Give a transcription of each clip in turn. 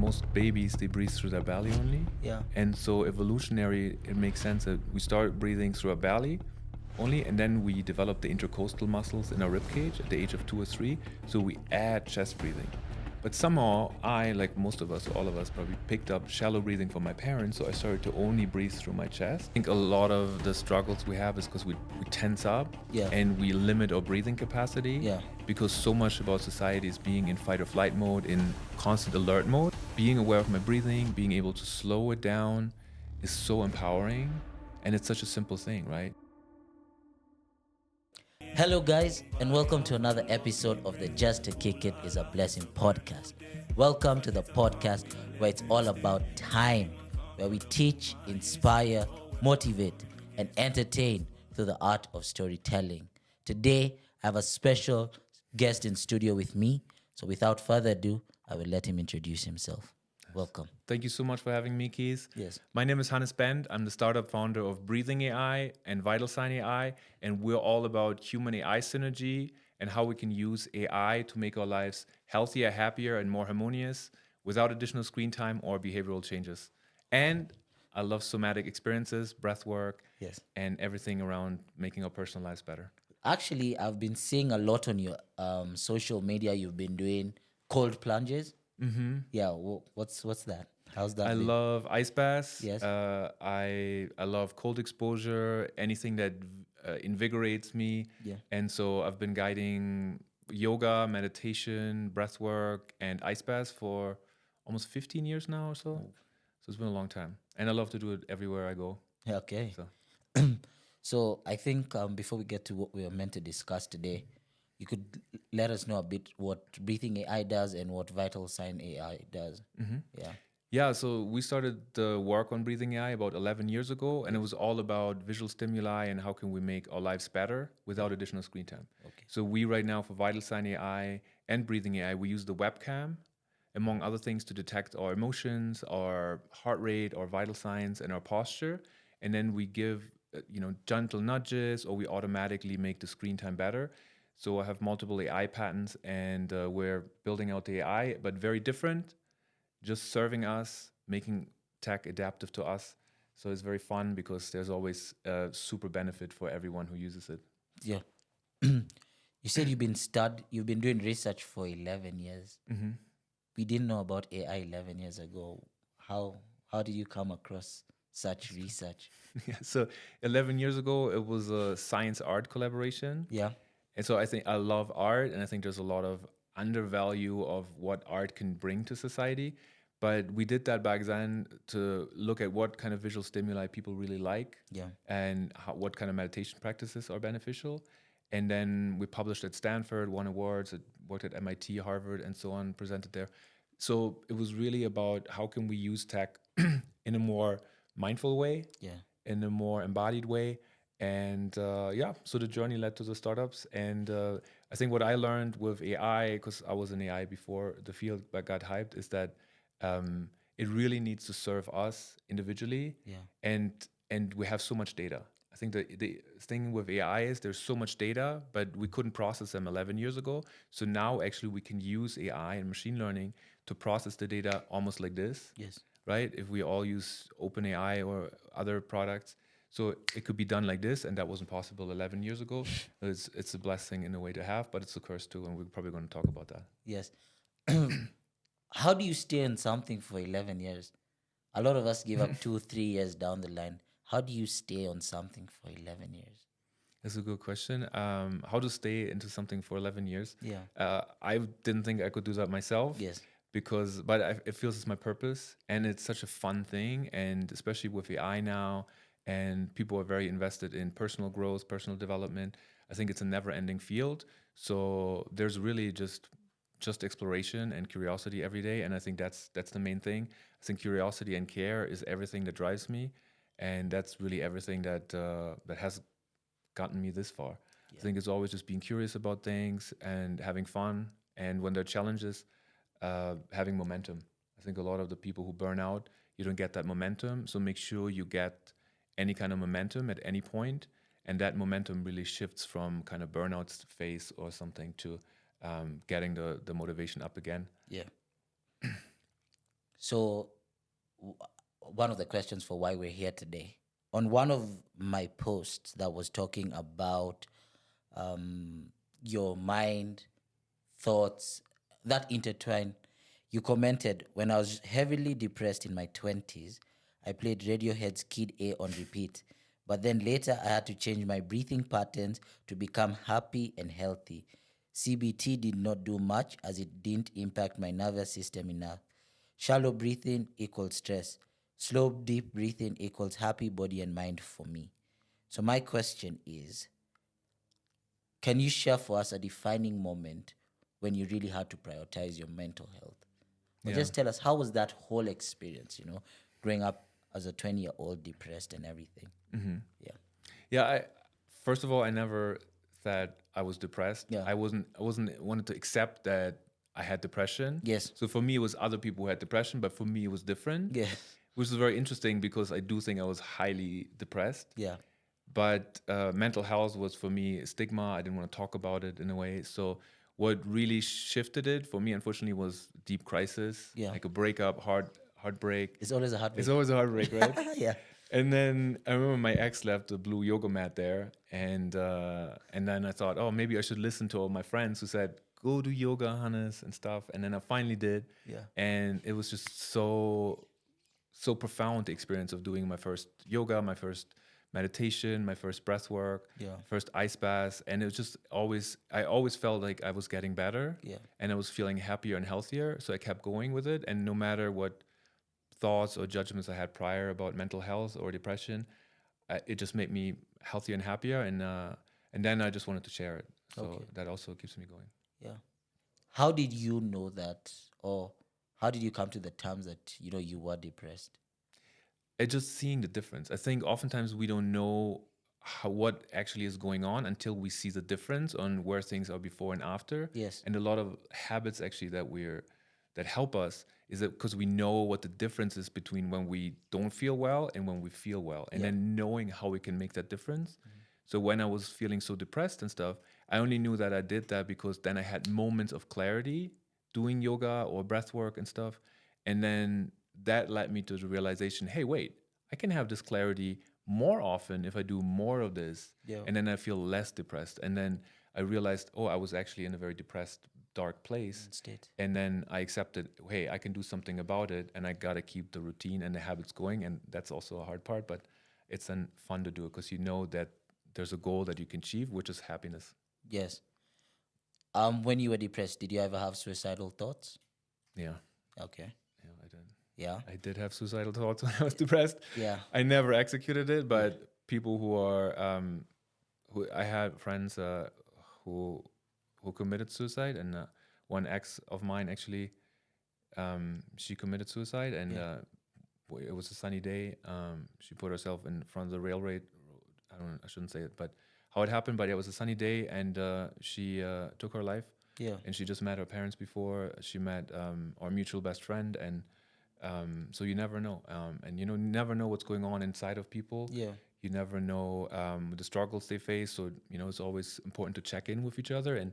most babies, they breathe through their belly only. Yeah. And so evolutionary, it makes sense that we start breathing through our belly only, and then we develop the intercostal muscles in our rib cage at the age of 2 or 3. So we add chest breathing. But somehow I, like most of us, all of us, probably picked up shallow breathing from my parents, so I started to only breathe through my chest. I think a lot of the struggles we have is because we tense up and we limit our breathing capacity because so much about society is being in fight or flight mode, in constant alert mode. Being aware of my breathing, being able to slow it down is so empowering, and it's such a simple thing, right? Hello, guys, and welcome to another episode of the Just to Kick It is a Blessing podcast. Welcome to the podcast where it's all about time, where we teach, inspire, motivate, and entertain through the art of storytelling. Today, I have a special guest in studio with me. So without further ado, I will let him introduce himself. Welcome. Thank you so much for having me, Keith. Yes. My name is Hannes Bend. I'm the startup founder of Breathing AI and Vital Sign AI, and we're all about human AI synergy and how we can use AI to make our lives healthier, happier, and more harmonious without additional screen time or behavioral changes. And I love somatic experiences, breath work, and everything around making our personal lives better. Actually, I've been seeing a lot on your social media. You've been doing cold plunges. Mm-hmm. Yeah, what's that? How's that? I love ice baths. Yes. I love cold exposure, anything that invigorates me. Yeah. And so I've been guiding yoga, meditation, breath work, and ice baths for almost 15 years now or so. Oh. So it's been a long time. And I love to do it everywhere I go. Okay. So, So I think before we get to what we are meant to discuss today, you could let us know a bit what Breathing AI does and what Vital Sign AI does. mhm. Yeah. Yeah, so we started the work on Breathing AI about 11 years ago, and it was all about visual stimuli and how can we make our lives better without additional screen time. Okay. So we right now for Vital Sign AI and Breathing AI, we use the webcam, among other things, to detect our emotions, our heart rate, our vital signs, and our posture. And then we give, gentle nudges, or we automatically make the screen time better. So I have multiple AI patents, and we're building out the AI, but very different, just serving us, making tech adaptive to us. So it's very fun because there's always a super benefit for everyone who uses it. Yeah. You said you've been doing research for 11 years. Mm-hmm. We didn't know about AI 11 years ago. How did you come across such research? Yeah, so 11 years ago, it was a science-art collaboration. Yeah. And so I think I love art, and I think there's a lot of undervalue of what art can bring to society. But we did that back then to look at what kind of visual stimuli people really like, Yeah. and what kind of meditation practices are beneficial. And then we published at Stanford, won awards, worked at MIT, Harvard, and so on, presented there. So it was really about how can we use tech in a more mindful way, Yeah. in a more embodied way. And so the journey led to the startups. And I think what I learned with AI, because I was in AI before the field but got hyped, is that it really needs to serve us individually. Yeah. And we have so much data. I think the thing with AI is there's so much data, but we couldn't process them 11 years ago. So now actually we can use AI and machine learning to process the data almost like this. Yes. Right? If we all use OpenAI or other products. So it could be done like this, and that wasn't possible 11 years ago. It's a blessing in a way to have, but it's a curse too, and we're probably going to talk about that. Yes. How do you stay on something for 11 years? A lot of us give up 2-3 years down the line. How do you stay on something for 11 years? That's a good question. How to stay into something for 11 years? Yeah. I didn't think I could do that myself. Yes. But it feels it's my purpose, and it's such a fun thing, and especially with AI now, and people are very invested in personal growth, personal development. I think it's a never-ending field. So there's really just exploration and curiosity every day, and I think that's the main thing. I think curiosity and care is everything that drives me, and that's really everything that has gotten me this far. Yeah. I think it's always just being curious about things and having fun, and when there are challenges, having momentum. I think a lot of the people who burn out, you don't get that momentum. So make sure you get any kind of momentum at any point, and that momentum really shifts from kind of burnout phase or something to getting the motivation up again. Yeah. So, w- one of the questions for why we're here today, on one of my posts that was talking about um, your mind, thoughts that intertwine, you commented, when I was heavily depressed in my 20s, I played Radiohead's Kid A on repeat. But then later, I had to change my breathing patterns to become happy and healthy. CBT did not do much as it didn't impact my nervous system enough. Shallow breathing equals stress. Slow, deep breathing equals happy body and mind for me. So, my question is, can you share for us a defining moment when you really had to prioritize your mental health? Or Yeah. just tell us, how was that whole experience, growing up as a 20-year-old depressed and everything? Yeah. Yeah, first of all, I never said I was depressed. Yeah. I wasn't wanted to accept that I had depression. Yes. So for me, it was other people who had depression, but for me, it was different. Yeah. Which is very interesting because I do think I was highly depressed. Yeah. But mental health was for me a stigma. I didn't want to talk about it in a way. So what really shifted it for me, unfortunately, was deep crisis, Yeah. like a breakup, heartbreak. It's always a heartbreak. It's always a heartbreak, right? Yeah. And then I remember my ex left a blue yoga mat there, and then I thought, oh, maybe I should listen to all my friends who said, go do yoga, Hannes, and stuff. And then I finally did, Yeah. and it was just so profound, the experience of doing my first yoga, my first meditation, my first breath work, Yeah. first ice bath, and it was just I always felt like I was getting better, Yeah. and I was feeling happier and healthier. So I kept going with it, and no matter what thoughts or judgments I had prior about mental health or depression, it just made me healthier and happier, and then I just wanted to share it. So Okay. that also keeps me going. Yeah. How did you know that, or how did you come to the terms that, you were depressed? It's just seeing the difference. I think oftentimes we don't know what actually is going on until we see the difference on where things are before and after. Yes. And a lot of habits actually that help us is that because we know what the difference is between when we don't feel well and when we feel well, and Yeah. then knowing how we can make that difference. So when I was feeling so depressed and stuff, I only knew that I did that because then I had moments of clarity doing yoga or breath work and stuff. And then that led me to the realization, hey, wait, I can have this clarity more often if I do more of this. Yeah. And then I feel less depressed. And then I realized, oh, I was actually in a very depressed, dark place. State. And then I accepted, hey, I can do something about it, and I gotta keep the routine and the habits going. And that's also a hard part, but it's then fun to do it because you know that there's a goal that you can achieve, which is happiness. Yes. When you were depressed, did you ever have suicidal thoughts? Yeah, Okay. yeah, I did. Yeah. I did have suicidal thoughts when I was depressed. Yeah. I never executed it, but people who I had friends who who committed suicide, and one ex of mine actually, she committed suicide, and Yeah. it was a sunny day. She put herself in front of the railroad. I shouldn't say it, but how it happened. But it was a sunny day, and she took her life. Yeah. And she just met her parents before. She met our mutual best friend, and so you never know. And you never know what's going on inside of people. Yeah. You never know the struggles they face. So it's always important to check in with each other, and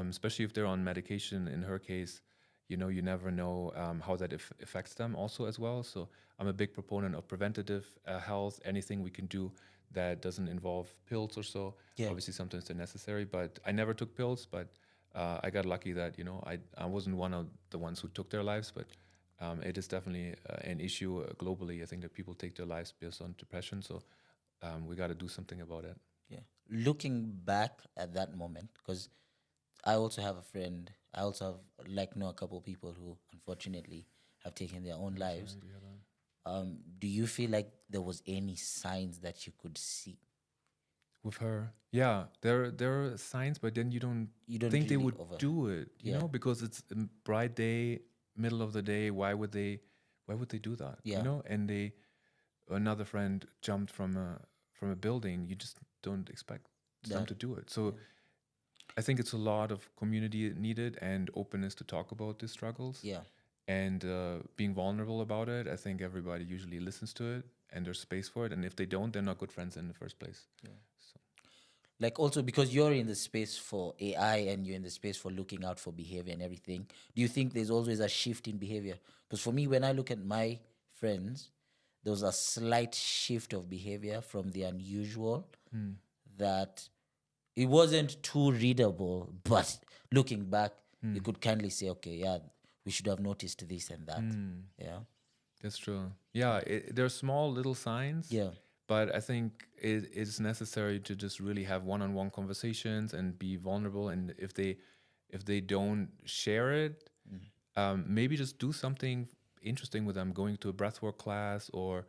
especially if they're on medication. In her case, you never know how that affects them also as well. So I'm a big proponent of preventative health. Anything we can do that doesn't involve pills or so. Yeah. Obviously, sometimes they're necessary, but I never took pills. But I got lucky that I wasn't one of the ones who took their lives, but it is definitely an issue globally. I think that people take their lives based on depression, so we got to do something about it. Yeah. Looking back at that moment, because I also have a friend. I also have know a couple of people who unfortunately have taken their own lives. Do you feel like there was any signs that you could see? With her, yeah, there are signs, but then you don't You don't think they really would do it, Yeah. because it's a bright day, middle of the day. Why would they do that? Yeah. And another friend jumped from a building. You just don't expect them That. to do it. So I think it's a lot of community needed and openness to talk about these struggles. Yeah. And being vulnerable about it. I think everybody usually listens to it, and there's space for it. And if they don't, they're not good friends in the first place. So Like also because you're in the space for AI and you're in the space for looking out for behavior and everything, do you think there's always a shift in behavior? Because for me, when I look at my friends, there was a slight shift of behavior from the unusual that it wasn't too readable, but looking back, you could kindly say, okay, yeah, we should have noticed this and that. Yeah. That's true. Yeah, there are small little signs. Yeah. But I think it is necessary to just really have one-on-one conversations and be vulnerable. And if they don't share it, maybe just do something interesting with them, going to a breathwork class or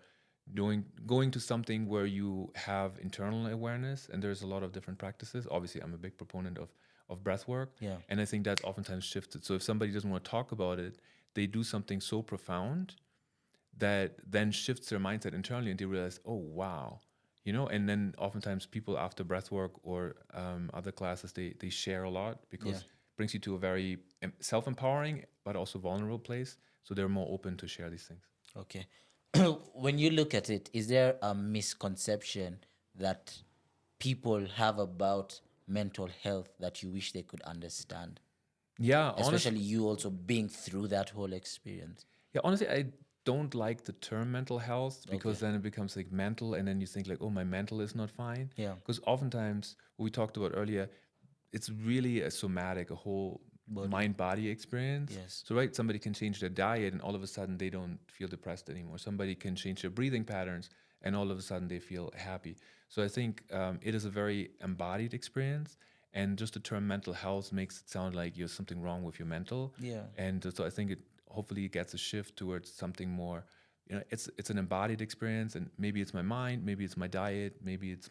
going to something where you have internal awareness. And there's a lot of different practices. Obviously, I'm a big proponent of breathwork. Yeah. And I think that's oftentimes shifted. So if somebody doesn't want to talk about it, they do something so profound that then shifts their mindset internally and they realize, oh, wow. And then oftentimes people after breathwork or other classes, they share a lot because it brings you to a very self-empowering but also vulnerable place. So they're more open to share these things. Okay. When you look at it, is there a misconception that people have about mental health that you wish they could understand? Yeah, Especially you also being through that whole experience. honestly, I don't like the term mental health because then it becomes like mental and then you think like, oh, my mental is not fine. Yeah. Because oftentimes, what we talked about earlier, it's really a somatic, a whole mind-body experience. Yes. So, right, somebody can change their diet and all of a sudden they don't feel depressed anymore. Somebody can change their breathing patterns and all of a sudden they feel happy. So I think it is a very embodied experience. And just the term mental health makes it sound like you're something wrong with your mental. Yeah. And so I think it hopefully gets a shift towards something more, it's an embodied experience, and maybe it's my mind, maybe it's my diet, maybe it's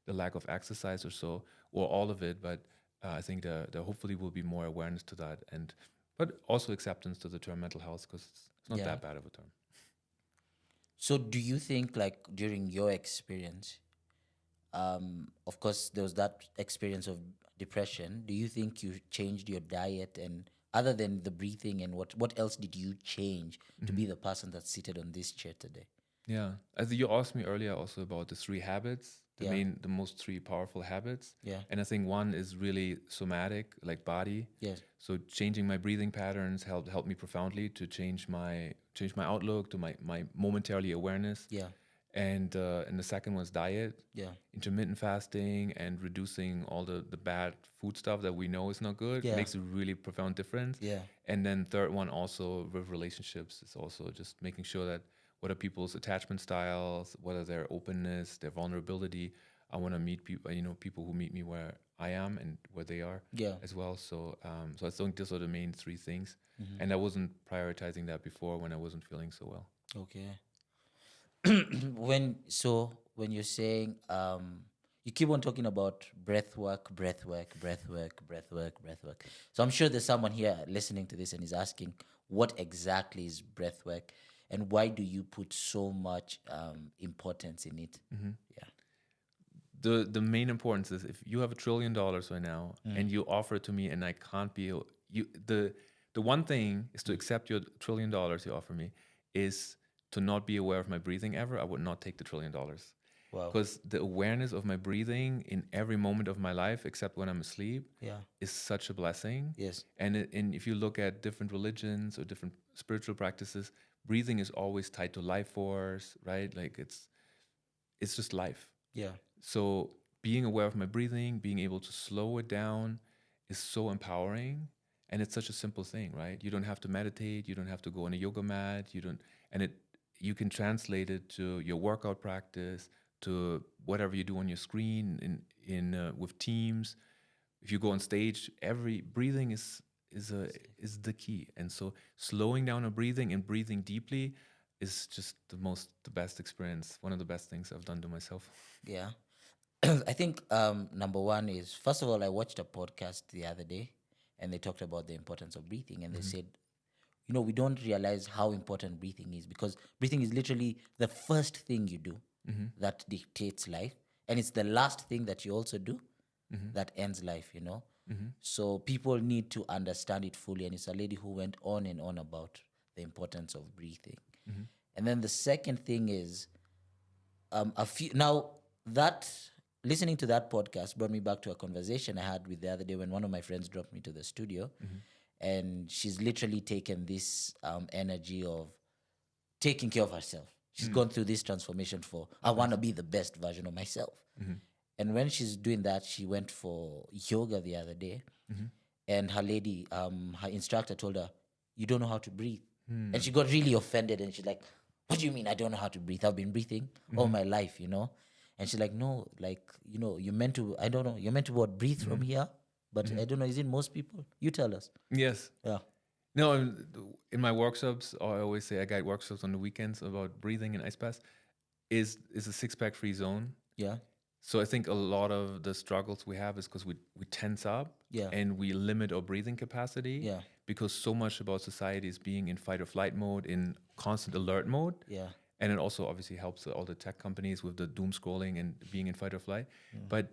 the lack of exercise or so, or all of it. But I think there hopefully will be more awareness to that, but also acceptance to the term mental health because it's not that bad of a term. So do you think like during your experience, of course there was that experience of depression, do you think you changed your diet, and other than the breathing, and what else did you change to be the person that's seated on this chair today? Yeah, as you asked me earlier also about the three habits, the most three powerful habits. Yeah. And I think one is really somatic, like body. Yes. So changing my breathing patterns helped me profoundly to change my outlook, to my momentarily awareness. Yeah. And the second was diet. Yeah. Intermittent fasting and reducing all the bad food stuff that we know is not good makes a really profound difference. Yeah. And then third one also with relationships is also just making sure that what are people's attachment styles, what are their openness, their vulnerability. I want to meet people, people who meet me where I am and where they are as well. So so I think those are the main three things. And I wasn't prioritizing that before when I wasn't feeling so well. Okay. when you're saying you keep on talking about breath work. So I'm sure there's someone here listening to this and is asking, what exactly is breath work, and why do you put so much importance in it? Yeah. The main importance is if you have $1 trillion right now and you offer it to me and I can't be the one thing is to accept your $1 trillion you offer me is to not be aware of my breathing ever. I would not take the $1 trillion. Wow. Because the awareness of my breathing in every moment of my life, except when I'm asleep, is such a blessing. Yes. And if you look at different religions or different spiritual practices, breathing is always tied to life force, right? Like it's just life. Yeah. So being aware of my breathing, being able to slow it down is so empowering. And it's such a simple thing, right? You don't have to meditate. You don't have to go on a yoga mat. You can translate it to your workout practice, to whatever you do on your screen with Teams. If you go on stage, every breathing is the key. And so slowing down our breathing and breathing deeply is just the best experience. One of the best things I've done to myself. Yeah. I think number one is, first of all, I watched a podcast the other day and they talked about the importance of breathing, and they said, we don't realize how important breathing is, because breathing is literally the first thing you do that dictates life, and it's the last thing that you also do that ends life, So people need to understand it fully, and it's a lady who went on and on about the importance of breathing. And then the second thing is now that listening to that podcast brought me back to a conversation I had with the other day when one of my friends dropped me to the studio, and she's literally taken this energy of taking care of herself. She's gone through this transformation for I want to be the best version of myself. And when she's doing that, she went for yoga the other day, and her instructor told her, "You don't know how to breathe," and she got really offended, and she's like, "What do you mean I don't know how to breathe? I've been breathing all my life, you know." And she's like, "No, like, you know, you're meant to. I don't know. You're meant to what, breathe from here, but I don't know. Is it most people? You tell us." Yes. Yeah. No, in my workshops, I always say I guide workshops on the weekends about breathing and ice baths. Is a 6-pack free zone. Yeah. So I think a lot of the struggles we have is because we tense up, Yeah. and we limit our breathing capacity. Yeah. Because so much about society is being in fight or flight mode, in constant alert mode. Yeah. And it also obviously helps all the tech companies with the doom scrolling and being in fight or flight. But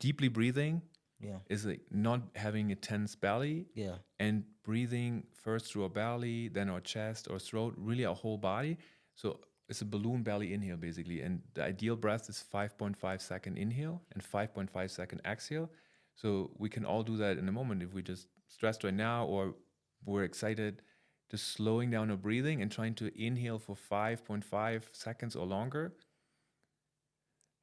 deeply breathing Yeah. is like not having a tense belly, Yeah. and breathing first through our belly, then our chest or throat, really our whole body. So it's a balloon belly inhale basically. And the ideal breath is 5.5 second inhale and 5.5 second exhale. So we can all do that in a moment if we just stressed right now or we're excited, just slowing down our breathing and trying to inhale for 5.5 seconds or longer.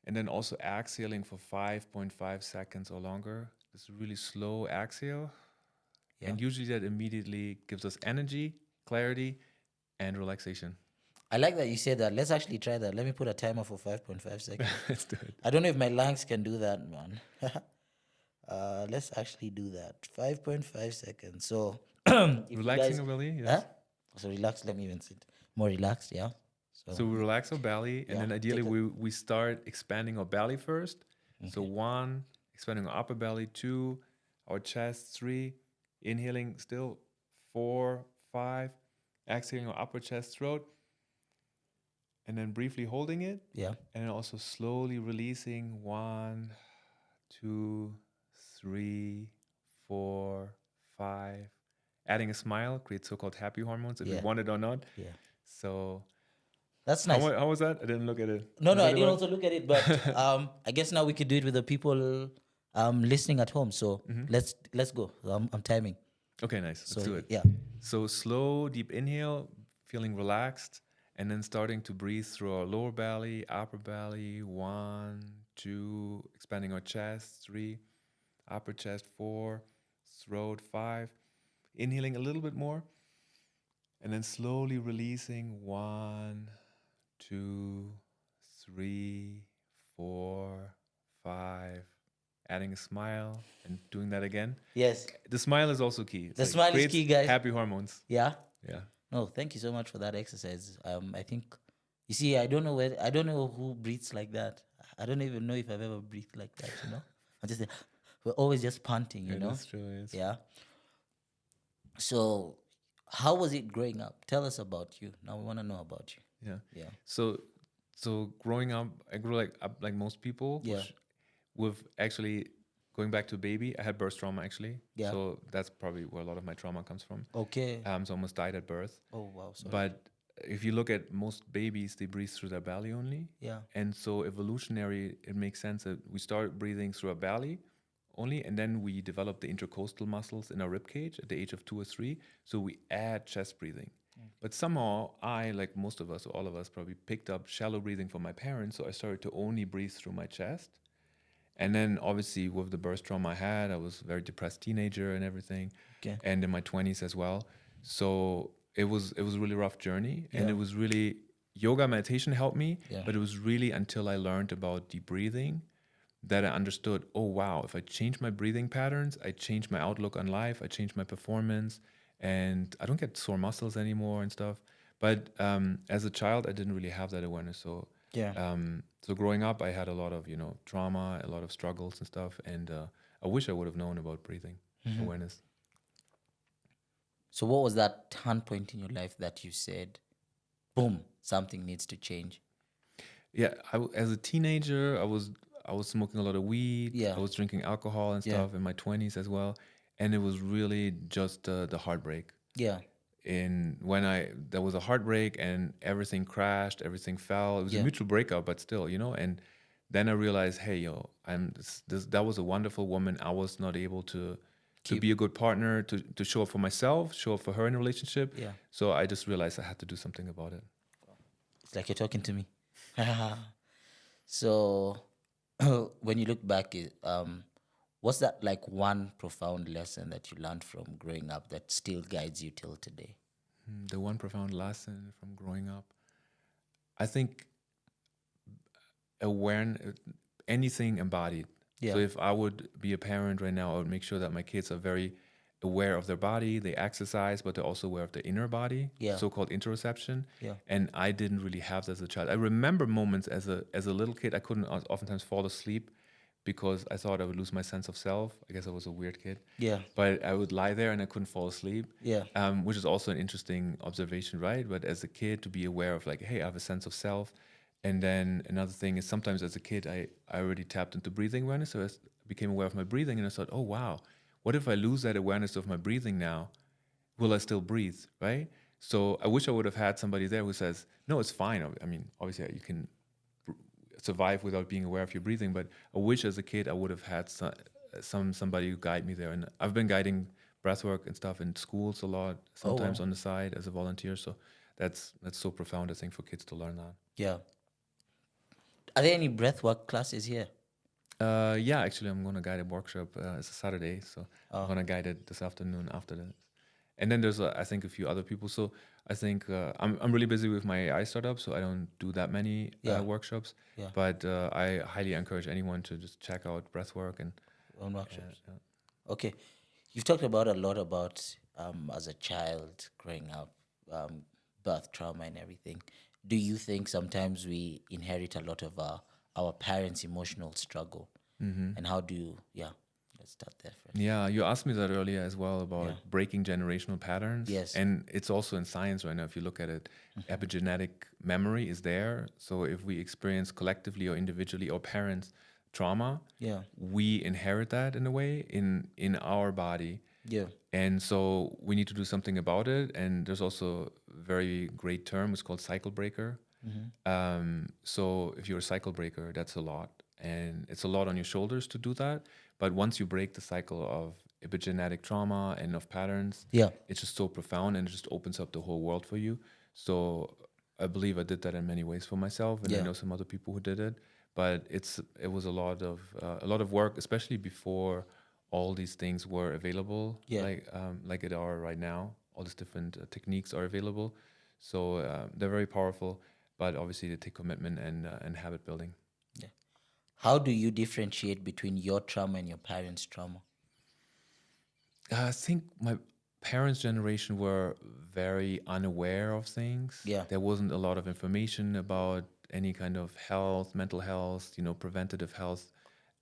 And then also exhaling for 5.5 seconds or longer. This really slow exhale. Yeah. And usually that immediately gives us energy, clarity, and relaxation. I like that you said that. Let's actually try that. Let me put a timer for 5.5 seconds. Let's do it. I don't know if my lungs can do that, man. Let's actually do that. 5.5 seconds. So, if you Relaxing guys, our belly, yes. huh? So relax. Let me even sit more relaxed. Yeah. So we relax our belly, and Yeah, then ideally we start expanding our belly first. So 1, expanding our upper belly. 2, our chest. 3, inhaling still. 4, 5, exhaling our upper chest, throat, and then briefly holding it. Yeah. And then also slowly releasing. 1, 2, 3, 4, 5. Adding a smile creates so-called happy hormones, if you want it or not. Yeah. So That's nice. how was that? I didn't look at it. No, Was no, that I didn't about- also look at it, but I guess now we could do it with the people listening at home. So let's go. I'm timing. Okay, nice. Let's do it. Yeah. So slow, deep inhale, feeling relaxed, and then starting to breathe through our lower belly, upper belly. 1, 2, expanding our chest. 3, upper chest. 4, throat. 5, inhaling a little bit more, and then slowly releasing. 1, 2, 3, 4, 5. Adding a smile and doing that again. Yes. The smile is also key. It's The smile is creates key, guys. Happy hormones. Yeah. Yeah. No, thank you so much for that exercise. I think, you see, I don't know who breathes like that. I don't even know if I've ever breathed like that. You know, we're always just panting. You know. That's true. Yes. Yeah. So, how was it growing up? Tell us about you. Now we want to know about you. Yeah. Yeah. So growing up, I grew up like most people. Yeah. With actually going back to baby, I had birth trauma actually. Yeah. So that's probably where a lot of my trauma comes from. Okay. So I almost died at birth. Oh wow. Sorry. But if you look at most babies, they breathe through their belly only. Yeah. And so evolutionary, it makes sense that we start breathing through our belly only, and then we develop the intercostal muscles in our rib cage at the age of 2 or 3. So we add chest breathing. But somehow I, like most of us, or all of us, probably picked up shallow breathing from my parents. So I started to only breathe through my chest. And then obviously with the birth trauma I had, I was a very depressed teenager and everything. Okay. And in my 20s as well. So it was a really rough journey. And it was really, yoga meditation helped me. Yeah. But it was really until I learned about deep breathing that I understood, oh wow, if I change my breathing patterns, I change my outlook on life, I change my performance, and I don't get sore muscles anymore and stuff. But as a child, I didn't really have that awareness. So so growing up, I had a lot of trauma, a lot of struggles and stuff, and I wish I would have known about breathing awareness. So what was that turn point in your life that you said, boom, something needs to change? Yeah, as a teenager, I was smoking a lot of weed. Yeah. I was drinking alcohol and stuff in my 20s as well, and it was really just the heartbreak. Yeah. There was a heartbreak and everything crashed, everything fell. It was a mutual breakup, but still, and then I realized, hey, yo, that was a wonderful woman. I was not able to be a good partner, to show up for myself, show up for her in a relationship. Yeah. So I just realized I had to do something about it. It's like you're talking to me. So, when you look back, what's that like one profound lesson that you learned from growing up that still guides you till today? The one profound lesson from growing up, I think awareness, anything embodied. Yeah. So if I would be a parent right now, I would make sure that my kids are very aware of their body. They exercise, but they're also aware of their inner body, Yeah. so-called interoception. Yeah. And I didn't really have that as a child. I remember moments as a little kid, I couldn't oftentimes fall asleep because I thought I would lose my sense of self. I guess I was a weird kid. Yeah. But I would lie there and I couldn't fall asleep. Yeah. Which is also an interesting observation, right? But as a kid, to be aware of like, hey, I have a sense of self. And then another thing is sometimes as a kid, I already tapped into breathing awareness. So I became aware of my breathing and I thought, oh, wow, what if I lose that awareness of my breathing now? Will I still breathe, right? So I wish I would have had somebody there who says, no, it's fine. I mean, obviously you can survive without being aware of your breathing, but I wish as a kid I would have had somebody who guide me there. And I've been guiding breathwork and stuff in schools a lot, sometimes on the side as a volunteer. So that's so profound, I think, for kids to learn that. Yeah. Are there any breathwork classes here? Yeah, actually, I'm going to guide a workshop. It's a Saturday, so I'm going to guide it this afternoon after this. And then there's, I think, a few other people. So I think I'm really busy with my AI startup, so I don't do that many workshops. Yeah. But I highly encourage anyone to just check out breathwork and On workshops. Okay. You've talked about a lot about as a child growing up, birth trauma and everything. Do you think sometimes we inherit a lot of our parents' emotional struggle? And how do you, let's start there first. Yeah, you asked me that earlier as well about breaking generational patterns. Yes. And it's also in science right now, if you look at it, epigenetic memory is there. So if we experience collectively or individually or parents trauma, we inherit that in a way in our body. Yeah. And so we need to do something about it. And there's also a very great term, it's called cycle breaker. So if you're a cycle breaker, that's a lot. And it's a lot on your shoulders to do that. But once you break the cycle of epigenetic trauma and of patterns, it's just so profound and it just opens up the whole world for you. So I believe I did that in many ways for myself, and I know some other people who did it. But it was a lot of work, especially before all these things were available, like it are right now. All these different techniques are available, so they're very powerful. But obviously, they take commitment and habit building. Yeah. How do you differentiate between your trauma and your parents' trauma? I think my parents' generation were very unaware of things. Yeah. There wasn't a lot of information about any kind of health, mental health, preventative health,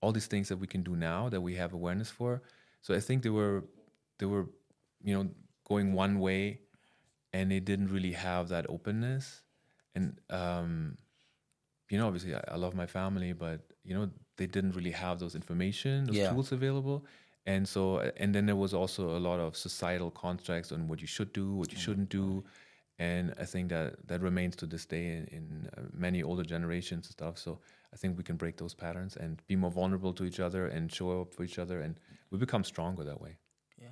all these things that we can do now that we have awareness for. So I think they were, going one way, and they didn't really have that openness. And obviously I love my family, but they didn't really have those information, those tools available. And so, and then there was also a lot of societal constructs on what you should do, what you shouldn't do. And I think that remains to this day in many older generations and stuff. So I think we can break those patterns and be more vulnerable to each other and show up for each other. And we become stronger that way. Yeah.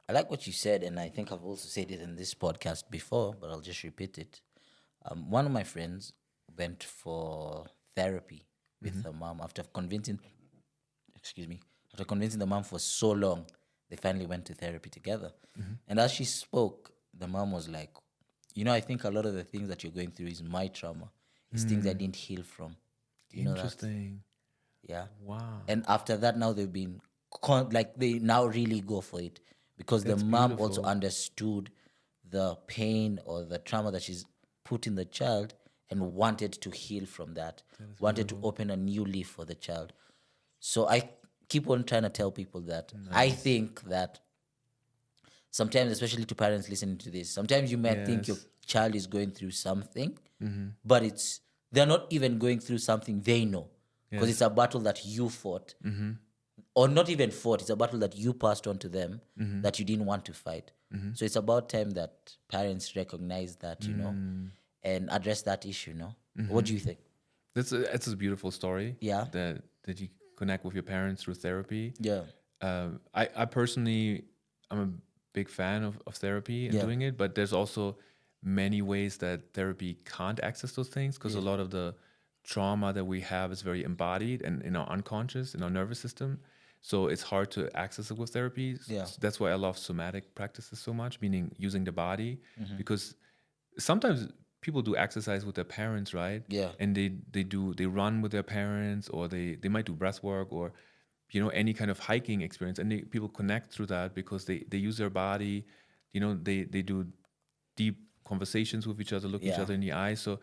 I like what you said, and I think I've also said it in this podcast before, but I'll just repeat it. One of my friends went for therapy with her mom after convincing the mom for so long. They finally went to therapy together. And as she spoke, the mom was like, I think a lot of the things that you're going through is my trauma. It's things I didn't heal from. Interesting. Yeah. Wow. And after that, now they've been they now really go for it because the mom also understood the pain or the trauma that she's put in the child and wanted to heal from that, wanted to open a new leaf for the child. So I keep on trying to tell people that I think that sometimes, especially to parents listening to this, sometimes you might think your child is going through something, but they're not even going through something they know, because it's a battle that you fought, or not even fought. It's a battle that you passed on to them that you didn't want to fight. So it's about time that parents recognize that, and address that issue. What do you think? It's a beautiful story Yeah. that you connect with your parents through therapy. Yeah. I personally, I'm a big fan of therapy and Yeah. doing it, but there's also many ways that therapy can't access those things because a Yes. lot of the trauma that we have is very embodied and in our unconscious, in our nervous system. So it's hard to access it with therapy. Yeah. That's why I love somatic practices so much, meaning using the body, Mm-hmm. because sometimes people do exercise with their parents, right? Yeah. And they run with their parents, or they might do breath work, or any kind of hiking experience, and people connect through that because they use their body. They do deep conversations with each other, look each Yeah. other in the eye. So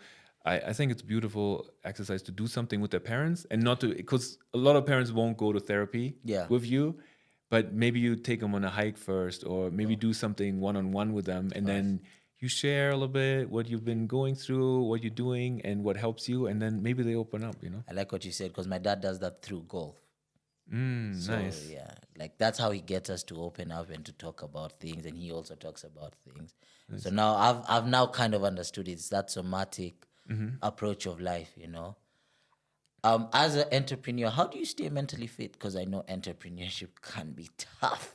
I think it's beautiful exercise to do something with their parents, and not to, because a lot of parents won't go to therapy Yeah. with you, but maybe you take them on a hike first, or maybe do something one-on-one with them, and then you share a little bit what you've been going through, what you're doing, and what helps you, and then maybe they open up. I like what you said because my dad does that through golf. So Nice. yeah, like that's how he gets us to open up and to talk about things, and he also talks about things. So now I've now kind of understood it's that somatic approach of life, As an entrepreneur, how do you stay mentally fit? Because I know entrepreneurship can be tough.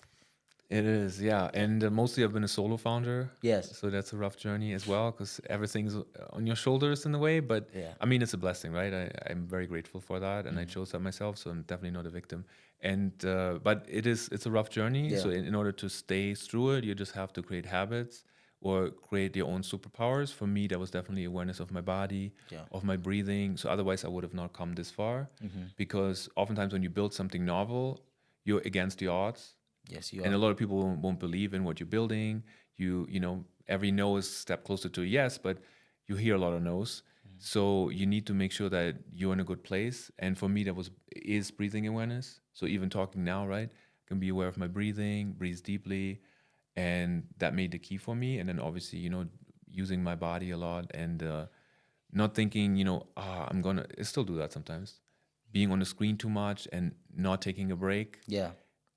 It is, yeah. And mostly I've been a solo founder. Yes. So that's a rough journey as well, because everything's on your shoulders in a way. But Yeah. I mean, it's a blessing, right? I'm very grateful for that. And I chose that myself. So I'm definitely not a victim. And, but it's a rough journey. Yeah. So in order to stay through it, you just have to create habits or create your own superpowers. For me, that was definitely awareness of my body, Yeah. of my breathing. So otherwise, I would have not come this far, because oftentimes when you build something novel, you're against the odds, Yes, you and are. a lot of people won't believe in what you're building. Every no is a step closer to a yes, but you hear a lot of no's. So you need to make sure that you're in a good place. And for me, that is breathing awareness. So even talking now, right, I can be aware of my breathing, breathe deeply, and that made the key for me. And then obviously, using my body a lot, and not thinking, I'm gonna I still do that sometimes, being on the screen too much and not taking a break. Yeah.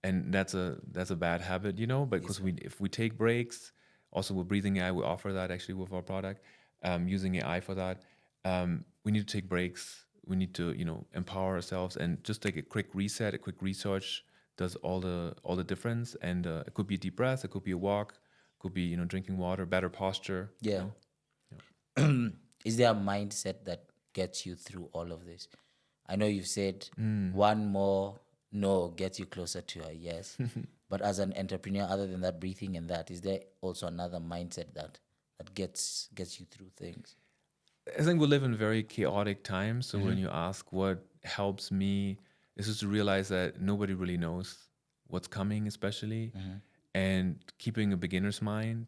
And that's a bad habit, but because if we take breaks, also with breathing AI, we offer that actually with our product, using AI for that. We need to take breaks. We need to empower ourselves and just take a quick reset, a quick research does all the difference. And it could be a deep breath, it could be a walk, could be drinking water, better posture. Yeah. Is there a mindset that gets you through all of this? I know you've said one more no gets you closer to a yes. But as an entrepreneur, other than that breathing and that, is there also another mindset that gets you through things? I think we live in very chaotic times. So when you ask what helps me, is just to realize that nobody really knows what's coming, especially, and keeping a beginner's mind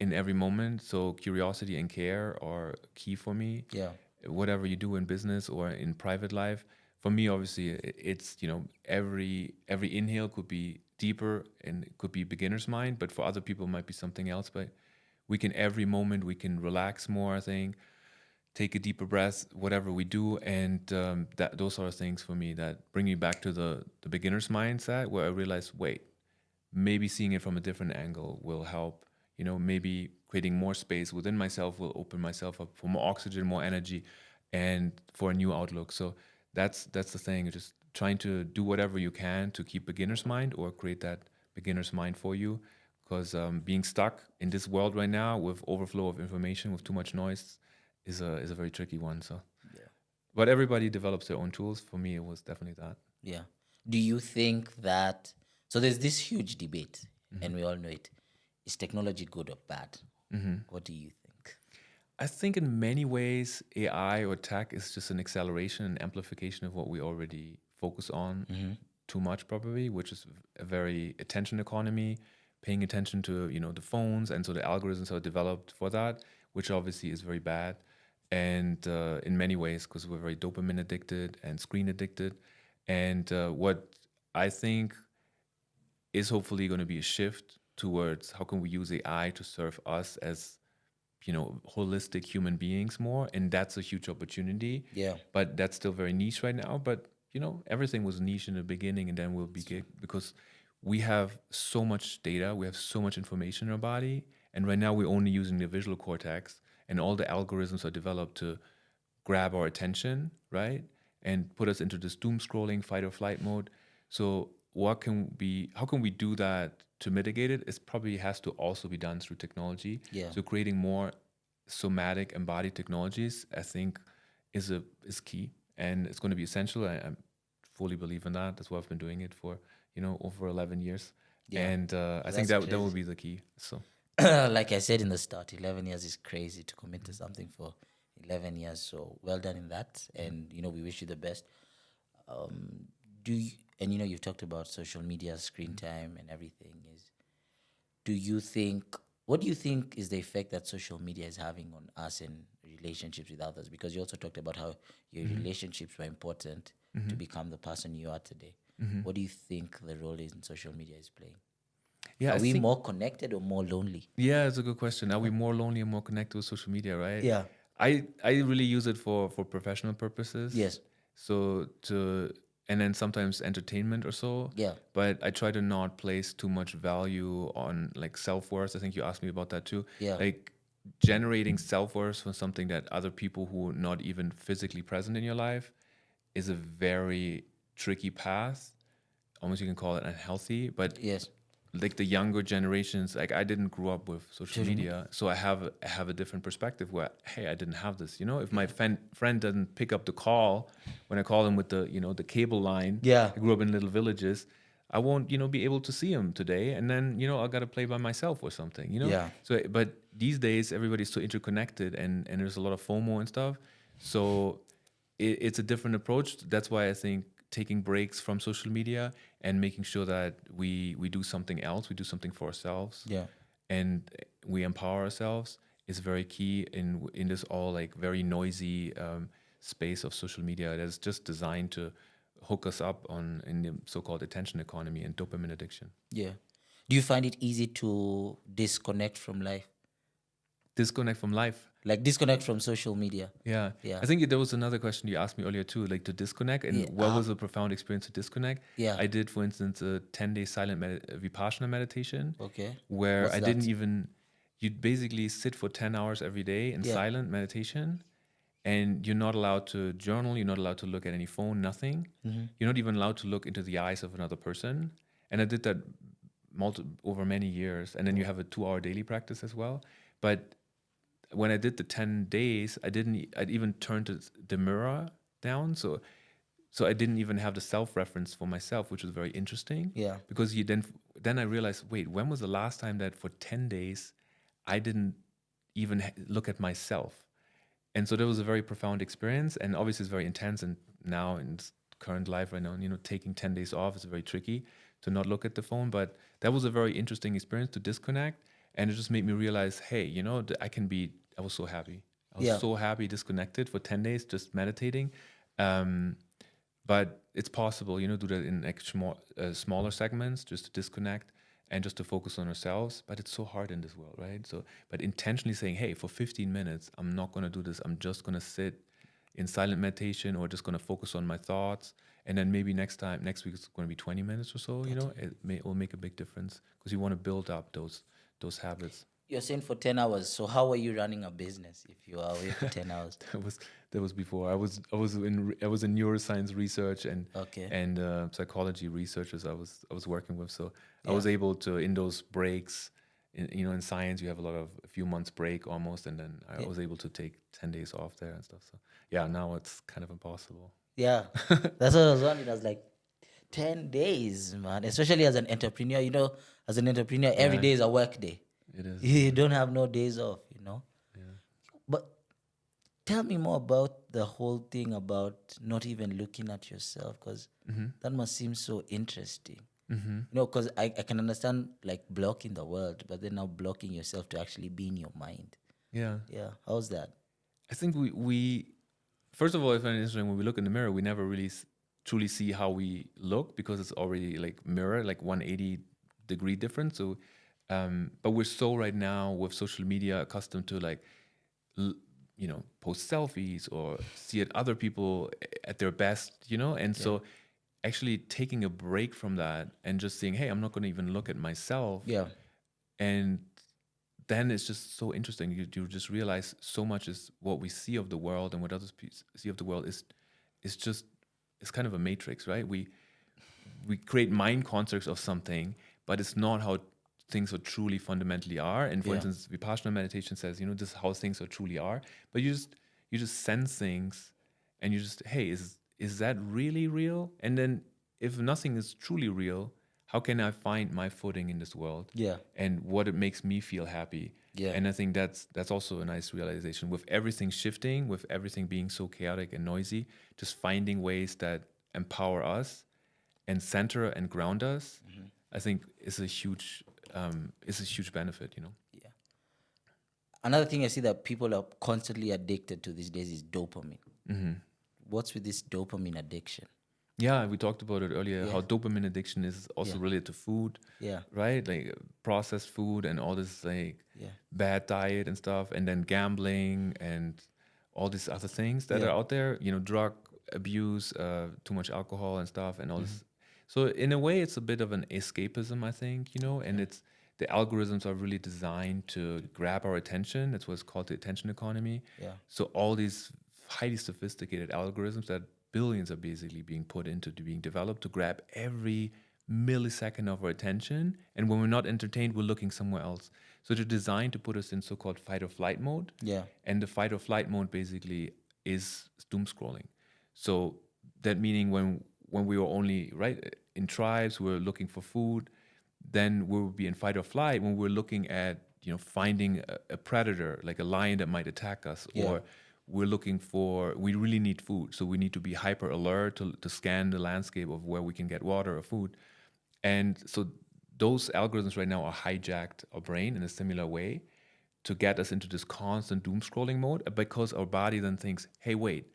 in every moment. So curiosity and care are key for me. Yeah. Whatever you do in business or in private life, for me, obviously, it's every inhale could be deeper and it could be beginner's mind, but for other people, it might be something else. But every moment we can relax more, I think, take a deeper breath, whatever we do, and those are things for me that bring me back to the beginner's mindset, where I realize, wait, maybe seeing it from a different angle will help. Maybe creating more space within myself will open myself up for more oxygen, more energy, and for a new outlook. So that's the thing. Just trying to do whatever you can to keep beginner's mind or create that beginner's mind for you. Because being stuck in this world right now with overflow of information, with too much noise, is a very tricky one. So, but everybody develops their own tools. For me, it was definitely that. Yeah. Do you think that so there's this huge debate, and we all know it. Is technology good or bad? What do you think? I think in many ways, AI or tech is just an acceleration and amplification of what we already focus on too much, probably, which is a very attention economy, paying attention to the phones, and so the algorithms are developed for that, which obviously is very bad, and in many ways, because we're very dopamine addicted and screen addicted, and what I think is hopefully going to be a shift towards how can we use AI to serve us as holistic human beings more, and that's a huge opportunity. Yeah. But that's still very niche right now. But everything was niche in the beginning, and then will be big because we have so much data, we have so much information in our body, and right now we're only using the visual cortex, and all the algorithms are developed to grab our attention, right? And put us into this doom scrolling fight or flight mode. So how can we do that to mitigate it? It probably has to also be done through technology. Yeah. So creating more somatic embodied technologies, I think, is key, and it's going to be essential. I fully believe in that. That's why I've been doing it for over 11 years, Yeah. and I think That's that would be the key. So like I said in the start, 11 years is crazy to commit to something for 11 years. So well done in that. And, we wish you the best. Do you, and, you've talked about social media, screen time and everything. What do you think is the effect that social media is having on us and relationships with others? Because you also talked about how your relationships were important to become the person you are today. What do you think the role is in social media is playing? yeah, Are we more connected or more lonely? yeah, it's a good question. Are we more lonely or more connected with social media, right? Yeah. I really use it for professional purposes. Yes. So and then sometimes entertainment or so. Yeah. But I try to not place too much value on like self-worth. I think you asked me about that too. Yeah. Like generating self-worth from something that other people who are not even physically present in your life is a very tricky path. Almost you can call it unhealthy, but Yes. like the younger generations, like I didn't grow up with social media, so I have a different perspective where, hey, I didn't have this. If my friend doesn't pick up the call when I call him with the the cable line, Yeah. I grew up in little villages, I won't be able to see him today, and then I got to play by myself or something. Yeah. So but these days everybody's so interconnected, and there's a lot of FOMO and stuff, so it's a different approach. That's why I think taking breaks from social media and making sure that we do something else, we do something for ourselves, Yeah. and we empower ourselves is very key in this all like very noisy space of social media that's just designed to hook us up in the so-called attention economy and dopamine addiction. Yeah. Do you find it easy to disconnect from life? Disconnect from life. Like disconnect from social media? Yeah. Yeah. I think there was another question you asked me earlier too, like to disconnect, and Yeah. what was a profound experience to disconnect? Yeah. I did, for instance, a 10-day silent Vipassana meditation, Okay. where What's I that? didn't even, you'd basically sit for 10 hours every day in Yeah. silent meditation, and you're not allowed to journal, you're not allowed to look at any phone, nothing. You're not even allowed to look into the eyes of another person. And I did that over many years. And then you have a 2-hour daily practice as well. But when I did the 10 days, I'd even turned the mirror down. So I didn't even have the self-reference for myself, which was very interesting. Yeah. Because then I realized, wait, when was the last time that for 10 days I didn't even look at myself? And so that was a very profound experience, and obviously it's very intense. And now in current life right now, taking 10 days off is very tricky to not look at the phone. But that was a very interesting experience to disconnect. And it just made me realize, hey, I was so happy. I was so happy disconnected for 10 days, just meditating. But it's possible, do that in like smaller segments, just to disconnect and just to focus on ourselves. But it's so hard in this world, right? So, but intentionally saying, hey, for 15 minutes, I'm not going to do this. I'm just going to sit in silent meditation, or just going to focus on my thoughts. And then maybe next week, it's going to be 20 minutes or so, it will make a big difference, because you want to build up those habits. You're saying for 10 hours. So how are you running a business if you are away for 10 hours? That was before. I was in neuroscience research and Okay. and psychology researchers I was working with. So I was able to, in those breaks, in science you have a few months break almost, and then I was able to take 10 days off there and stuff. So yeah, now it's kind of impossible. Yeah. That's what I was wondering. I was like, 10 days, man. Especially as an entrepreneur, as an entrepreneur, every day is a work day. It is. You don't have no days off, Yeah. But tell me more about the whole thing about not even looking at yourself, because that must seem so interesting. Because I can understand like blocking the world, but then now blocking yourself to actually be in your mind. Yeah. Yeah. How's that? I think we first of all, I find it interesting when we look in the mirror, we never really truly see how we look, because it's already like mirror, like 180-degree difference. So, but we're so right now with social media accustomed to like, post selfies or see other people at their best, and so actually taking a break from that and just saying, hey, I'm not going to even look at myself. Yeah. And then it's just so interesting. You just realize so much is what we see of the world, and what others see of the world is just, it's kind of a matrix, right? We create mind constructs of something, but it's not how things are truly fundamentally are. And for Yeah. instance, Vipassana meditation says, this is how things are truly are. But you just sense things, and you just, hey, is that really real? And then if nothing is truly real, how can I find my footing in this world? Yeah. And what it makes me feel happy. Yeah. And I think that's also a nice realization. With everything shifting, with everything being so chaotic and noisy, just finding ways that empower us and center and ground us, I think is a huge benefit. Yeah. Another thing I see that people are constantly addicted to these days is dopamine. What's with this dopamine addiction? Yeah, we talked about it earlier, Yeah. how dopamine addiction is also Yeah. related to food, Yeah. right? Like processed food and all this like Yeah. bad diet and stuff, and then gambling and all these other things that Yeah. are out there, drug abuse, too much alcohol and stuff, and all Mm-hmm. this. So in a way, it's a bit of an escapism, I think, and it's the algorithms are really designed to grab our attention. That's what's called the attention economy. Yeah. So all these highly sophisticated algorithms that billions are basically being put into being developed to grab every millisecond of our attention. And when we're not entertained, we're looking somewhere else. So they're designed to put us in so-called fight or flight mode. Yeah. And the fight or flight mode basically is doom scrolling. So that meaning when we were only right in tribes, we were looking for food, then we would be in fight or flight when we're looking at finding a predator like a lion that might attack us, Yeah. or we really need food, so we need to be hyper alert to scan the landscape of where we can get water or food. And so those algorithms right now are hijacked our brain in a similar way to get us into this constant doom scrolling mode, because our body then thinks, hey, wait,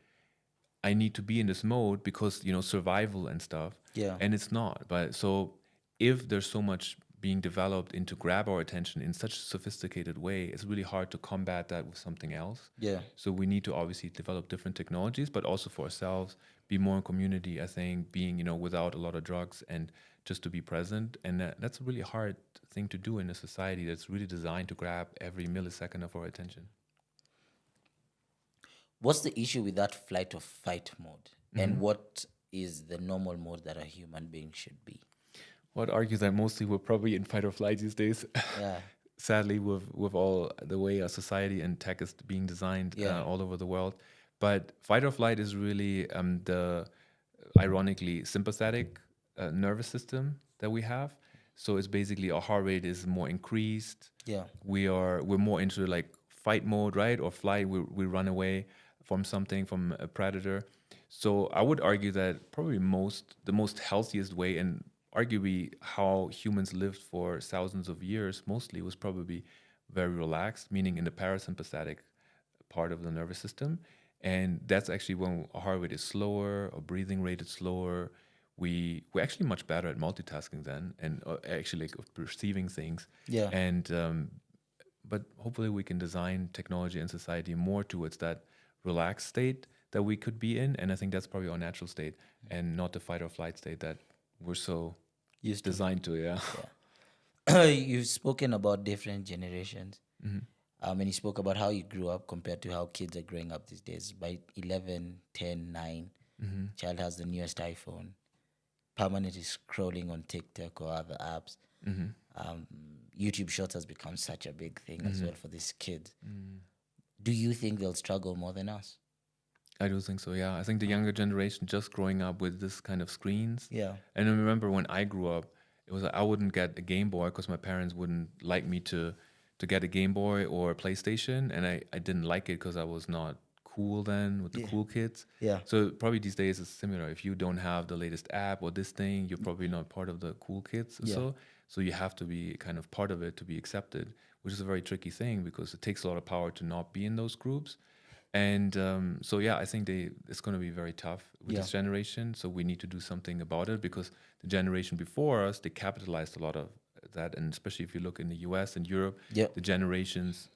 I need to be in this mode because survival and stuff. Yeah. And it's not. But so if there's so much being developed into grab our attention in such a sophisticated way, it's really hard to combat that with something else. Yeah. So we need to obviously develop different technologies, but also for ourselves, be more in community, I think, being, without a lot of drugs and just to be present. And that's a really hard thing to do in a society that's really designed to grab every millisecond of our attention. What's the issue with that flight or fight mode? And what is the normal mode that a human being should be? Well, I'd argue that mostly we're probably in fight or flight these days. Yeah. Sadly, with all the way our society and tech is being designed all over the world. But fight or flight is really the ironically sympathetic nervous system that we have. So it's basically our heart rate is more increased. Yeah. We're more into like fight mode, right? Or flight. We run away from something, from a predator. So I would argue that probably the most healthiest way, and arguably how humans lived for thousands of years mostly, was probably very relaxed, meaning in the parasympathetic part of the nervous system. And that's actually when our heart rate is slower, our breathing rate is slower. We're actually much better at multitasking then, and actually like perceiving things. Yeah. And but hopefully we can design technology and society more towards that relaxed state that we could be in. And I think that's probably our natural state, and not the fight or flight state that we're so Used to. designed to. Yeah. You've spoken about different generations. And you spoke about how you grew up compared to how kids are growing up these days. By 11, 10, 9, child has the newest iPhone, permanently scrolling on TikTok or other apps. YouTube Shorts has become such a big thing as well for these kids. Do you think they'll struggle more than us? I do think so, yeah. I think the younger generation just growing up with this kind of screens. Yeah. And I remember when I grew up, it was like I wouldn't get a Game Boy because my parents wouldn't like me to get a Game Boy or a PlayStation. And I didn't like it because I was not cool then with the cool kids. Yeah. So probably these days it's similar. If you don't have the latest app or this thing, you're probably not part of the cool kids. Yeah. So you have to be kind of part of it to be accepted, which is a very tricky thing because it takes a lot of power to not be in those groups. And so, yeah, I think it's going to be very tough with this generation. So we need to do something about it because the generation before us, they capitalized a lot of that. And especially if you look in the US and Europe, the generations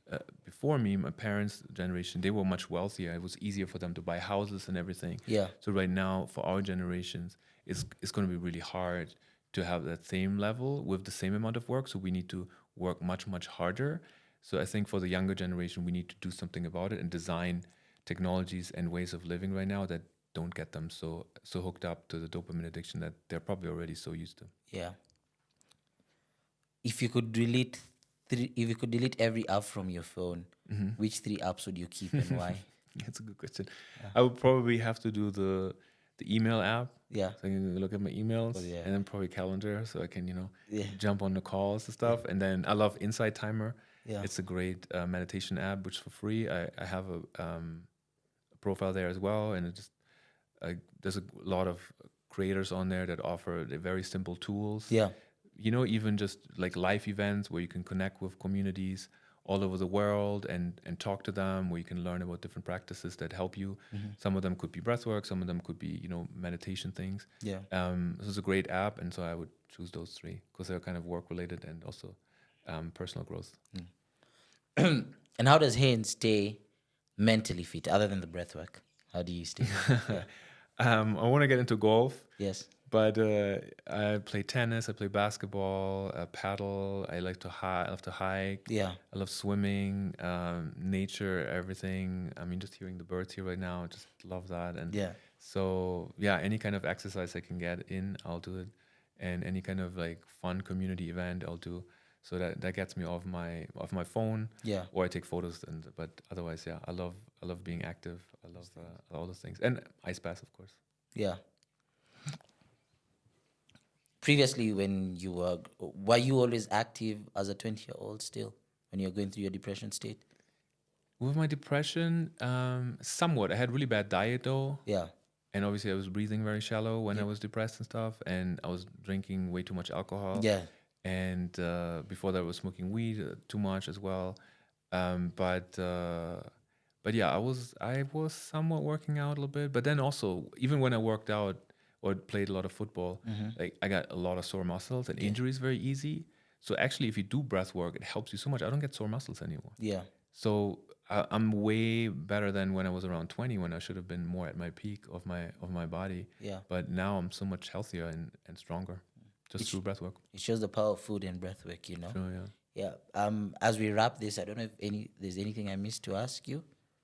before me, my parents' generation, they were much wealthier. It was easier for them to buy houses and everything. Yeah. So right now, for our generations, it's going to be really hard to have that same level with the same amount of work. So we need to work much, much harder. So I think for the younger generation, we need to do something about it and design technologies and ways of living right now that don't get them so hooked up to the dopamine addiction that they're probably already so used to. Yeah. If you could delete if you could delete every app from your phone, which 3 apps would you keep and why? That's a good question. I would probably have to do the email app. Yeah. So I can look at my emails, Oh, yeah. and then probably calendar, so I can Yeah. jump on the calls and stuff. And then I love Insight Timer. Yeah. It's a great meditation app, which is for free. I have a profile there as well, and it just there's a lot of creators on there that offer the very simple tools. Yeah. Even just like live events where you can connect with communities all over the world and talk to them, where you can learn about different practices that help you. Some of them could be breathwork, some of them could be meditation things. Yeah. This is a great app, and so I would choose those three because they're kind of work related and also personal growth. And how does Haynes stay mentally fit other than the breath work? How do you stay? Yeah. I want to get into golf. Yes. But I play tennis, I play basketball, paddle. I like to hike. I love to hike. Yeah. I love swimming, nature, everything. I mean, just hearing the birds here right now, I just love that. And Yeah. so, yeah, any kind of exercise I can get in, I'll do it. And any kind of like fun community event, I'll do. So that gets me off my phone. Yeah. Or I take photos. But otherwise, yeah, I love being active. I love all those things. And ice baths, of course. Yeah. Previously, when you were you always active as a 20-year-old still when you're going through your depression state? With my depression, somewhat. I had really bad diet though. Yeah. And obviously I was breathing very shallow when I was depressed and stuff. And I was drinking way too much alcohol. Yeah. And before that I was smoking weed too much as well. But yeah, I was somewhat working out a little bit. But then also, even when I worked out or played a lot of football, like I got a lot of sore muscles and injuries very easy. So actually, if you do breath work, it helps you so much. I don't get sore muscles anymore. Yeah. So I'm way better than when I was around 20, when I should have been more at my peak of my body. Yeah. But now I'm so much healthier and stronger just through breath work. It shows the power of food and breath work, Sure, yeah. Yeah. As we wrap this, I don't know if there's anything I missed to ask you.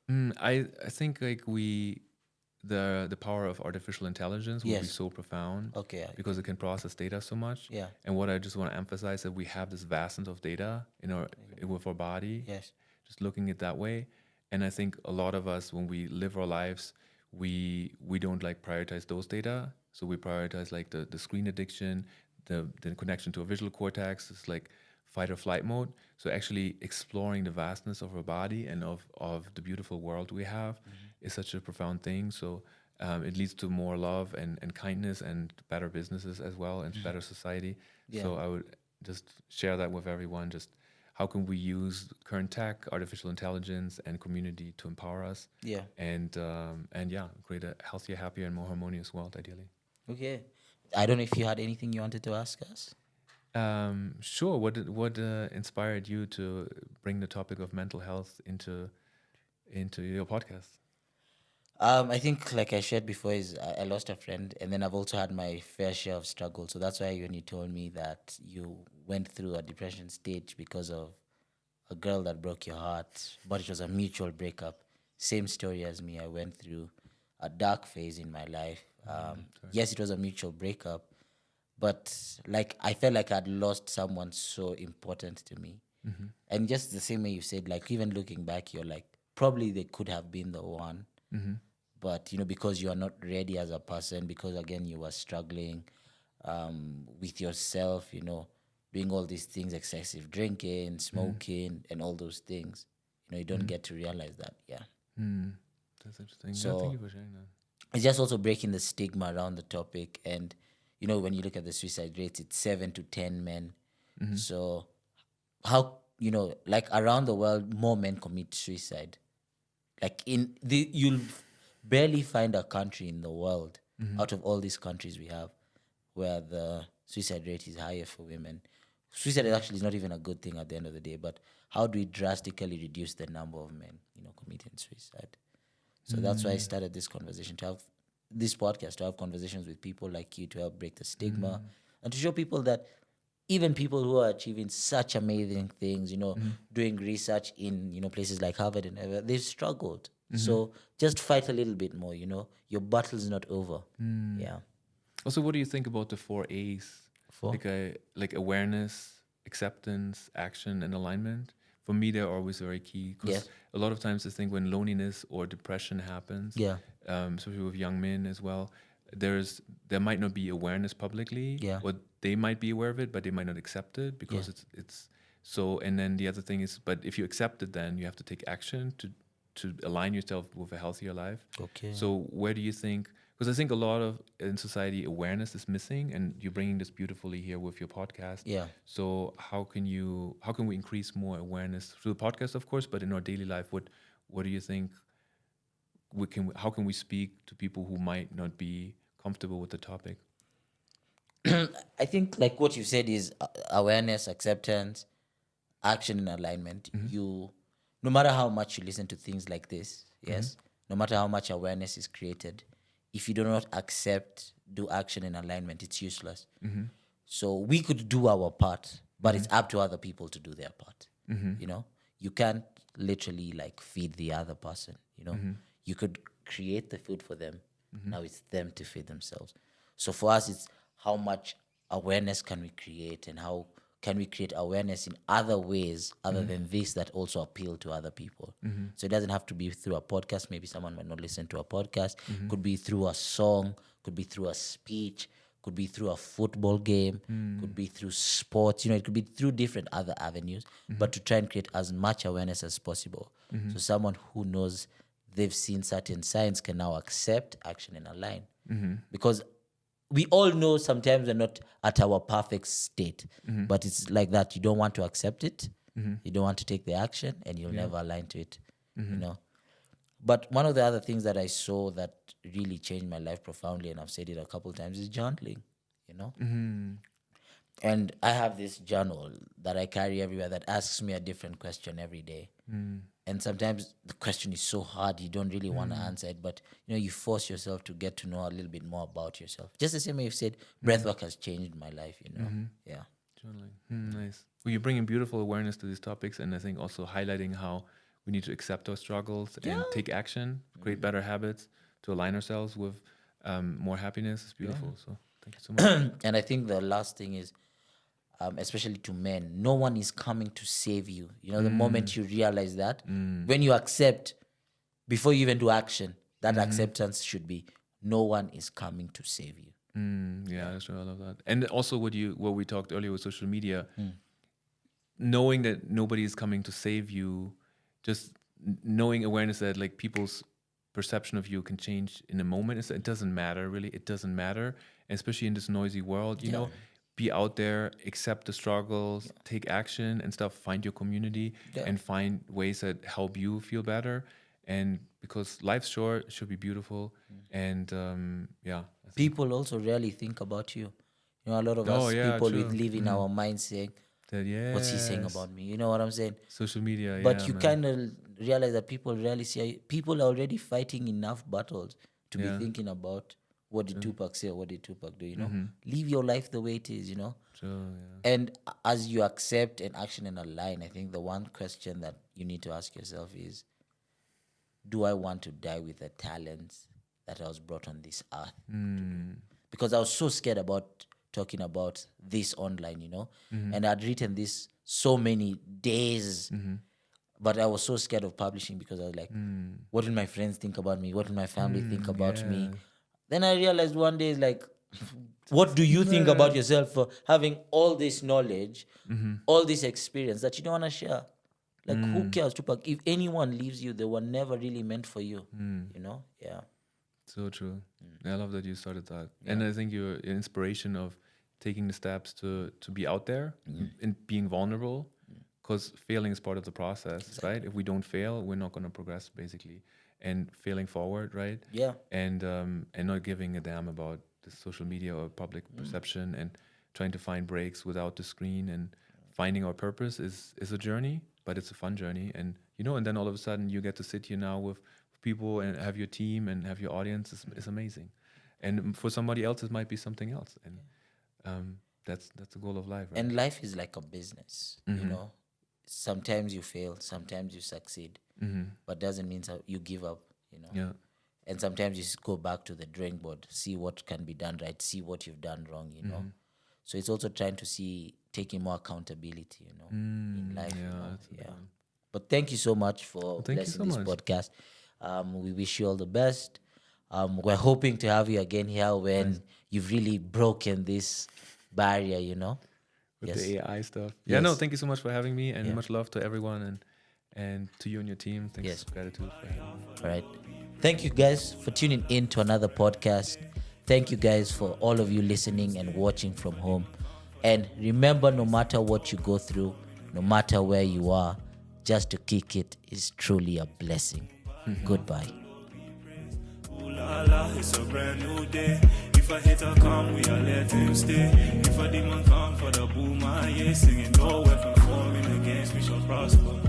I think like the power of artificial intelligence will be Yes. so profound. Okay. Because it can process data so much. Yeah. And what I just want to emphasize that we have this vastness of data with our body. Yes. Just looking at that way. And I think a lot of us, when we live our lives, we don't like prioritize those data. So we prioritize like the screen addiction, the connection to a visual cortex. It's like fight or flight mode. So actually exploring the vastness of our body and of the beautiful world we have is such a profound thing. So it leads to more love and kindness and better businesses as well and better society. Yeah. So I would just share that with everyone. Just how can we use current tech, artificial intelligence, and community to empower us? Yeah. And yeah, create a healthier, happier, and more harmonious world, ideally. Okay. I don't know if you had anything you wanted to ask us. Sure. What inspired you to bring the topic of mental health into your podcast? I think, like I shared before, is I lost a friend, and then I've also had my fair share of struggle. So that's why when you told me that you went through a depression stage because of a girl that broke your heart, but it was a mutual breakup. Same story as me. I went through a dark phase in my life. Yes, it was a mutual breakup, but like I felt like I'd lost someone so important to me. And just the same way you said, like even looking back, you're like, probably they could have been the one. But, because you are not ready as a person, because, again, you were struggling with yourself, doing all these things, excessive drinking, smoking, and all those things, you don't get to realize that, yeah. That's interesting. So, thank you for sharing that. It's just also breaking the stigma around the topic. And, when you look at the suicide rates, it's 7 to 10 men. So how, like around the world, more men commit suicide. Like you'll barely find a country in the world out of all these countries we have where the suicide rate is higher for women. Suicide actually is not even a good thing at the end of the day, but how do we drastically reduce the number of men, committing suicide? So that's why I started this conversation, to have this podcast, to have conversations with people like you, to help break the stigma and to show people that even people who are achieving such amazing things, Mm-hmm. doing research in, places like Harvard and ever, they've struggled. Mm-hmm. So just fight a little bit more, your battle's not over. Yeah. Also, what do you think about the 4 A's? For? Like awareness, acceptance, action, and alignment. For me, they're always very key because Yes. a lot of times I think when loneliness or depression happens, Yeah. especially with young men as well, there might not be awareness publicly, Yeah. or they might be aware of it, but they might not accept it because Yeah. it's so. And then the other thing is, but if you accept it, then you have to take action to align yourself with a healthier life. Okay. So where do you think? Because I think a lot of in society awareness is missing, and you're bringing this beautifully here with your podcast. Yeah. So how can we increase more awareness through the podcast, of course, but in our daily life, what do you think how can we speak to people who might not be comfortable with the topic? I think like what you said is awareness, acceptance, action, and alignment. You, no matter how much you listen to things like this, yes, no matter how much awareness is created, if you do not accept, do action and alignment, it's useless. So we could do our part, but it's up to other people to do their part. You can't literally like feed the other person. You could create the food for them. Now it's them to feed themselves. So for us, it's how much awareness can we create, and how can we create awareness in other ways other than this that also appeal to other people. So it doesn't have to be through a podcast. Maybe someone might not listen to a podcast. Could be through a song, could be through a speech, could be through a football game, could be through sports. It could be through different other avenues, but to try and create as much awareness as possible. So someone who knows they've seen certain signs can now accept, action, and align. Because we all know sometimes we're not at our perfect state, but it's like that. You don't want to accept it, you don't want to take the action, and you'll never align to it. But one of the other things that I saw that really changed my life profoundly, and I've said it a couple of times, is journaling. And I have this journal that I carry everywhere that asks me a different question every day. And sometimes the question is so hard you don't really want to answer it, but you force yourself to get to know a little bit more about yourself. Just the same way you've said, breathwork has changed my life. Yeah. Journaling. Nice. Well, you're bringing beautiful awareness to these topics, and I think also highlighting how we need to accept our struggles and take action, create better habits to align ourselves with more happiness. It's beautiful. So thank you so much. And I think the last thing is, especially to men, no one is coming to save you. The moment you realize that, when you accept, before you even do action, that acceptance should be, no one is coming to save you. Yeah, that's true. I love that. And also what we talked earlier with social media, knowing that nobody is coming to save you, just knowing awareness that like people's perception of you can change in a moment. It doesn't matter, really. It doesn't matter. And especially in this noisy world, you know, be out there, accept the struggles, take action and stuff, find your community and find ways that help you feel better. And because life's short, it should be beautiful. And People also rarely think about you. A lot of us people true. we live in our mind saying, what's he saying about me? You know what I'm saying? Social media, but you kind of realize that people rarely see. People are already fighting enough battles to be thinking about what did Tupac say or what did Tupac do, Live your life the way it is, True, And as you accept and action and align, I think the one question that you need to ask yourself is, do I want to die with the talents that I was brought on this earth to do? Because I was so scared about talking about this online, and I'd written this so many days, but I was so scared of publishing because I was like, what will my friends think about me? What will my family think about me? Then I realized one day, like, what do you think about yourself for having all this knowledge, all this experience that you don't want to share? Like, who cares, Tupac? If anyone leaves you, they were never really meant for you, Yeah. So true. I love that you started that. And I think you're an inspiration of taking the steps to be out there and being vulnerable, because failing is part of the process, right? If we don't fail, we're not going to progress, basically. And failing forward, right? Yeah. And not giving a damn about the social media or public perception, and trying to find breaks without the screen, and finding our purpose is a journey, but it's a fun journey. And and then all of a sudden you get to sit here now with people and have your team and have your audience. It's amazing. And for somebody else, it might be something else. And that's the goal of life, right? And life is like a business, you know. Sometimes you fail, sometimes you succeed, but doesn't mean you give up, you know. Yeah. And sometimes you just go back to the drawing board, see what can be done right, see what you've done wrong, you know. So it's also trying to taking more accountability, you know, in life. Yeah, You know? that's a good one. But thank you so much for thank you blessing so this much. podcast. We wish you all the best. We're hoping to have you again here when you've really broken this barrier, you know. With the AI stuff. Yeah, no, Yes. thank you so much for having me, and much love to everyone, and to you and your team. Thanks, Yes. gratitude for having me. All right. Thank you guys for tuning in to another podcast. Thank you guys for all of you listening and watching from home. And remember, no matter what you go through, no matter where you are, just to kick it is truly a blessing. Goodbye. Ooh la la, it's a brand new day. If a hater come, we are let him stay. If a demon come for the boom, yeah, singing no weapon forming against me shall prosper.